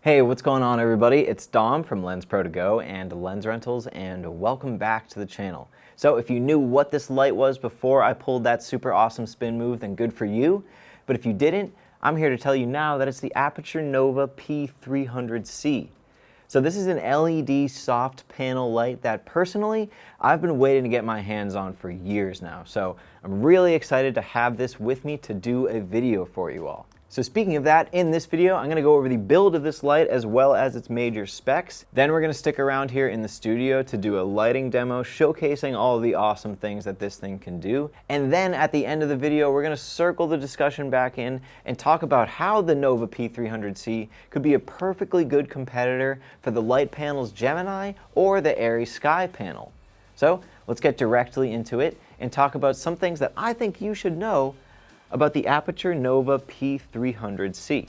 Hey, what's going on everybody? It's Dom from Lensprotogo and Lens Rentals, and welcome back to the channel. So if you knew what this light was before I pulled that super awesome spin move, then good for you. But if you didn't, I'm here to tell you now that it's the Aputure NOVA P300c. So this is an LED soft panel light that personally, I've been waiting to get my hands on for years now. So I'm really excited to have this with me to do a video for you all. So speaking of that, in this video, I'm gonna go over the build of this light as well as its major specs. Then we're gonna stick around here in the studio to do a lighting demo showcasing all of the awesome things that this thing can do. And then at the end of the video, we're gonna circle the discussion back in and talk about how the NOVA P300c could be a perfectly good competitor for the light panel's Gemini or the Arri Skypanel. So let's get directly into it and talk about some things that I think you should know about the Aputure NOVA P300c.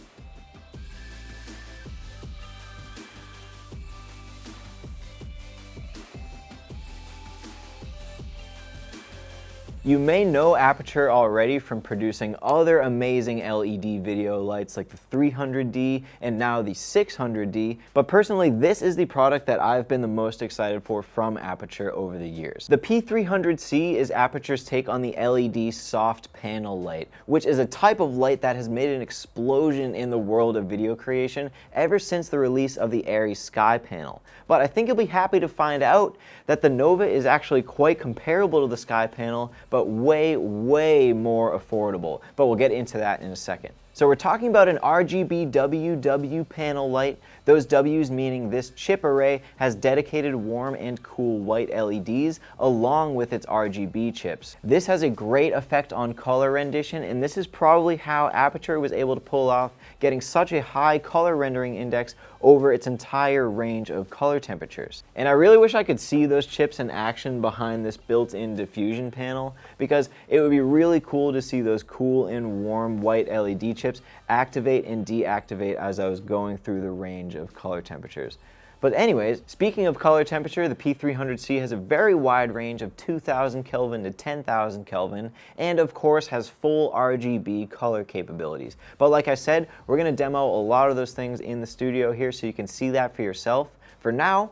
You may know Aputure already from producing other amazing LED video lights like the 300D and now the 600D, but personally this is the product that I've been the most excited for from Aputure over the years. The P300c is Aputure's take on the LED soft panel light, which is a type of light that has made an explosion in the world of video creation ever since the release of the Arri Skypanel. But I think you'll be happy to find out that the NOVA is actually quite comparable to the Skypanel, but way more affordable. But we'll get into that in a second. So we're talking about an RGB WW panel light, those W's meaning this chip array has dedicated warm and cool white LEDs along with its RGB chips. This has a great effect on color rendition, and this is probably how Aputure was able to pull off getting such a high color rendering index over its entire range of color temperatures. And I really wish I could see those chips in action behind this built-in diffusion panel, because it would be really cool to see those cool and warm white LED chips activate and deactivate as I was going through the range of color temperatures. But anyways, speaking of color temperature, the P300c has a very wide range of 2000 Kelvin to 10,000 Kelvin, and of course has full RGB color capabilities. But like I said, we're going to demo a lot of those things in the studio here so you can see that for yourself. For now,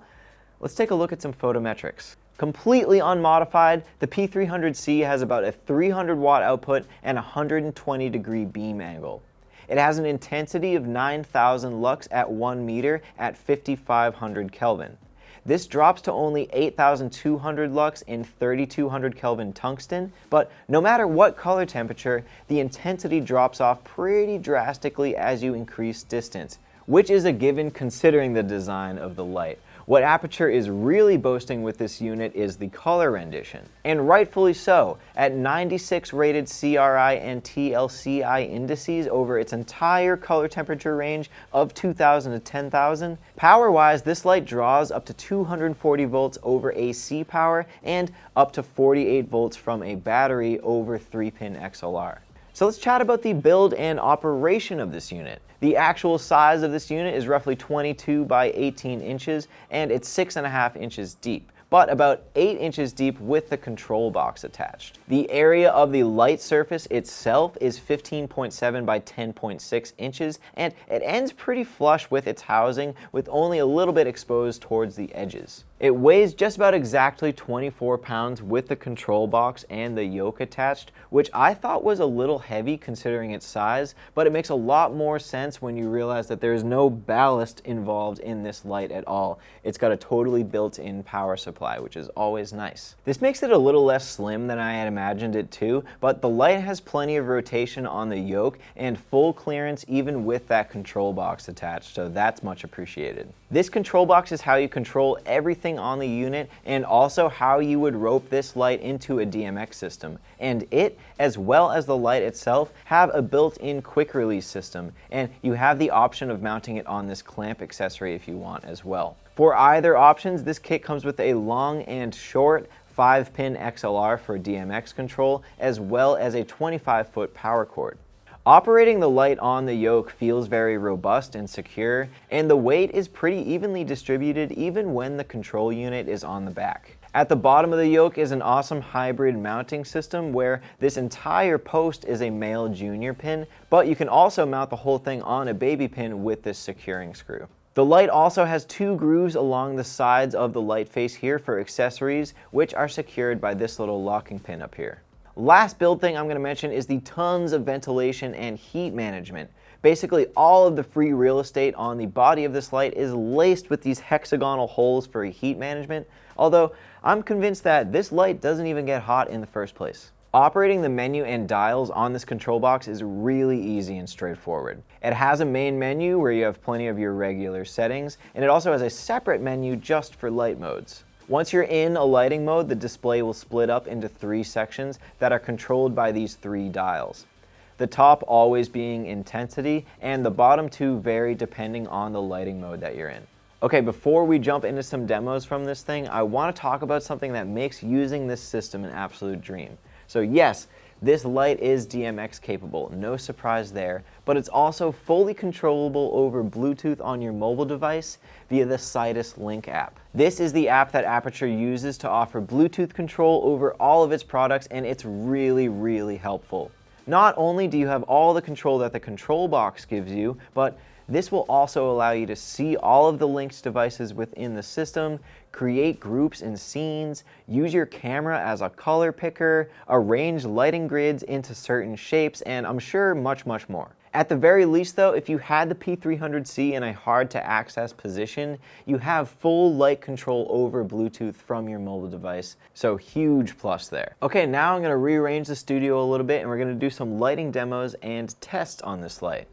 let's take a look at some photometrics. Completely unmodified, the P300c has about a 300 watt output and 120 degree beam angle. It has an intensity of 9,000 lux at 1 meter at 5,500 Kelvin. This drops to only 8,200 lux in 3,200 Kelvin tungsten, but no matter what color temperature, the intensity drops off pretty drastically as you increase distance, which is a given considering the design of the light. What Aputure is really boasting with this unit is the color rendition, and rightfully so. At 96 rated CRI and TLCI indices over its entire color temperature range of 2,000 to 10,000, power-wise this light draws up to 240 volts over AC power and up to 48 volts from a battery over 3-pin XLR. So let's chat about the build and operation of this unit. The actual size of this unit is roughly 22 by 18 inches, and it's 6.5 inches deep, but about 8 inches deep with the control box attached. The area of the light surface itself is 15.7 by 10.6 inches, and it ends pretty flush with its housing, with only a little bit exposed towards the edges. It weighs just about exactly 24 pounds with the control box and the yoke attached, which I thought was a little heavy considering its size, but it makes a lot more sense when you realize that there is no ballast involved in this light at all. It's got a totally built-in power supply, which is always nice. This makes it a little less slim than I had imagined it to, but the light has plenty of rotation on the yoke and full clearance even with that control box attached, so that's much appreciated. This control box is how you control everything on the unit, and also how you would rope this light into a DMX system. And it, as well as the light itself, have a built-in quick release system, and you have the option of mounting it on this clamp accessory if you want as well. For either options, this kit comes with a long and short 5-pin XLR for DMX control, as well as a 25-foot power cord. Operating the light on the yoke feels very robust and secure, and the weight is pretty evenly distributed even when the control unit is on the back. At the bottom of the yoke is an awesome hybrid mounting system where this entire post is a male junior pin, but you can also mount the whole thing on a baby pin with this securing screw. The light also has 2 grooves along the sides of the light face here for accessories, which are secured by this little locking pin up here. Last build thing I'm going to mention is the tons of ventilation and heat management. Basically, all of the free real estate on the body of this light is laced with these hexagonal holes for heat management, although I'm convinced that this light doesn't even get hot in the first place. Operating the menu and dials on this control box is really easy and straightforward. It has a main menu where you have plenty of your regular settings, and it also has a separate menu just for light modes. Once you're in a lighting mode, the display will split up into 3 sections that are controlled by these 3 dials. The top always being intensity, and the bottom 2 vary depending on the lighting mode that you're in. Okay, before we jump into some demos from this thing, I want to talk about something that makes using this system an absolute dream. So yes, this light is DMX capable, no surprise there, but it's also fully controllable over Bluetooth on your mobile device via the Sidus Link app. This is the app that Aputure uses to offer Bluetooth control over all of its products, and it's really helpful. Not only do you have all the control that the control box gives you, but this will also allow you to see all of the linked devices within the system, create groups and scenes, use your camera as a color picker, arrange lighting grids into certain shapes, and I'm sure much more. At the very least though, if you had the P300c in a hard to access position, you have full light control over Bluetooth from your mobile device, so huge plus there. Okay, now I'm going to rearrange the studio a little bit and we're going to do some lighting demos and tests on this light.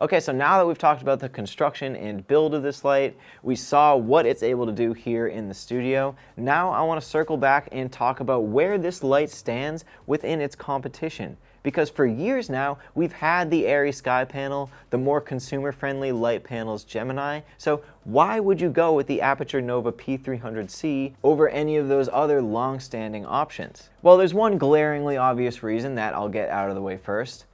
Okay, so now that we've talked about the construction and build of this light, we saw what it's able to do here in the studio. Now I want to circle back and talk about where this light stands within its competition. Because for years now, we've had the Arri Skypanel, the more consumer-friendly light panels Gemini. So why would you go with the Aputure NOVA P300c over any of those other long-standing options? Well, there's one glaringly obvious reason that I'll get out of the way first: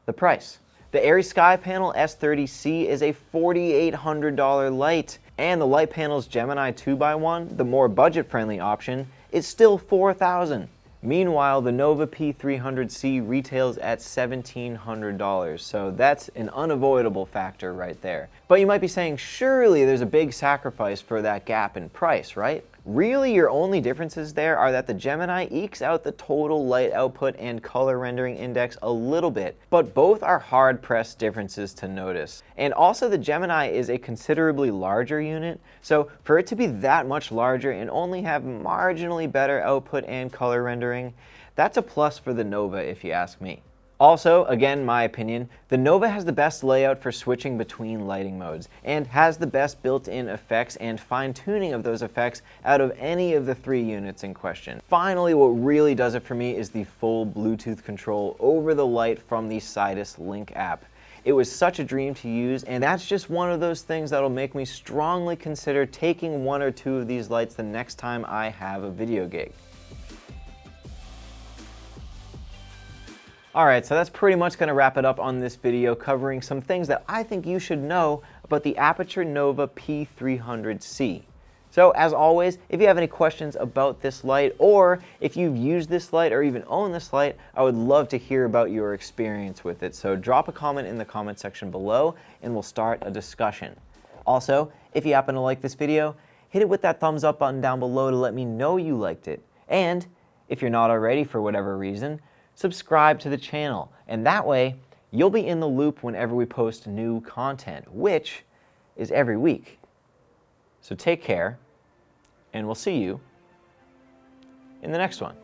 the price. The Arri Skypanel S30C is a $4,800 light, and the light panel's Gemini 2x1, the more budget-friendly option, is still $4,000. Meanwhile, the NOVA P300c retails at $1,700, so that's an unavoidable factor right there. But you might be saying, surely there's a big sacrifice for that gap in price, right? Really, your only differences there are that the Gemini ekes out the total light output and color rendering index a little bit, but both are hard-pressed differences to notice. And also the Gemini is a considerably larger unit, so for it to be that much larger and only have marginally better output and color rendering, that's a plus for the NOVA if you ask me. Also, again, my opinion, the NOVA has the best layout for switching between lighting modes and has the best built-in effects and fine-tuning of those effects out of any of the three units in question. Finally, what really does it for me is the full Bluetooth control over the light from the Sidus Link app. It was such a dream to use, and that's just one of those things that'll make me strongly consider taking one or two of these lights the next time I have a video gig. Alright, so that's pretty much going to wrap it up on this video, covering some things that I think you should know about the Aputure NOVA P300c. So as always, if you have any questions about this light, or if you've used this light or even own this light, I would love to hear about your experience with it. So drop a comment in the comment section below and we'll start a discussion. Also, if you happen to like this video, hit it with that thumbs up button down below to let me know you liked it. And if you're not already for whatever reason, subscribe to the channel, and that way you'll be in the loop whenever we post new content, which is every week. So take care, and we'll see you in the next one.